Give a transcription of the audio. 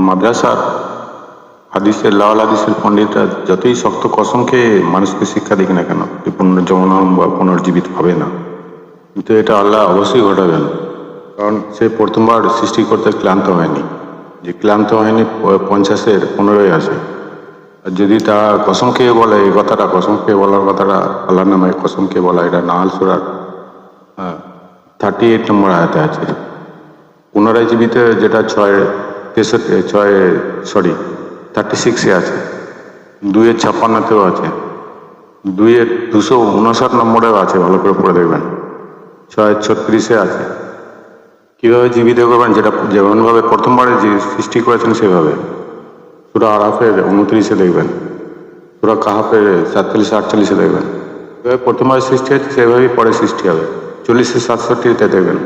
মাদ্রাসার হাদিসের লাওয়াল হাদিসের পণ্ডিতরা যতই শক্ত কসম খেয়ে মানুষকে শিক্ষা দিক না কেন যে পুনর্জন্ম বা পুনর্জীবিত হবে না, কিন্তু এটা আল্লাহ অবশ্যই ঘটাবেন। কারণ সে প্রথমবার সৃষ্টি করতে ক্লান্ত হয়নি, যে ক্লান্ত হয়নি 50-এর 15-ই আসে। আর যদি তা কসম খেয়ে বলে, এই কথাটা কসম খেয়ে বলার কথাটা আল্লাহর নামে কসম খেয়ে বলা, এটা নাহাল সূরার 38 নম্বর আয়াতে আছে। পুনরায় জীবিত যেটা 36-এ আছে, 2-56-তেও আছে, 2-259 নম্বরেও আছে, ভালো করে পড়ে দেখবেন। 6-36-এ আছে। কিভাবে জীবিত করবেন, যেটা যেমনভাবে প্রথমবারে যে সৃষ্টি করেছেন সেভাবে। সূরা আরাফের 29-এ দেখবেন, সূরা কাহাফের 47-48-এ দেখবেন। যেভাবে প্রথমবার সৃষ্টি হয়েছে সেভাবেই পরে সৃষ্টি হবে। 40-67-তে দেখবেন।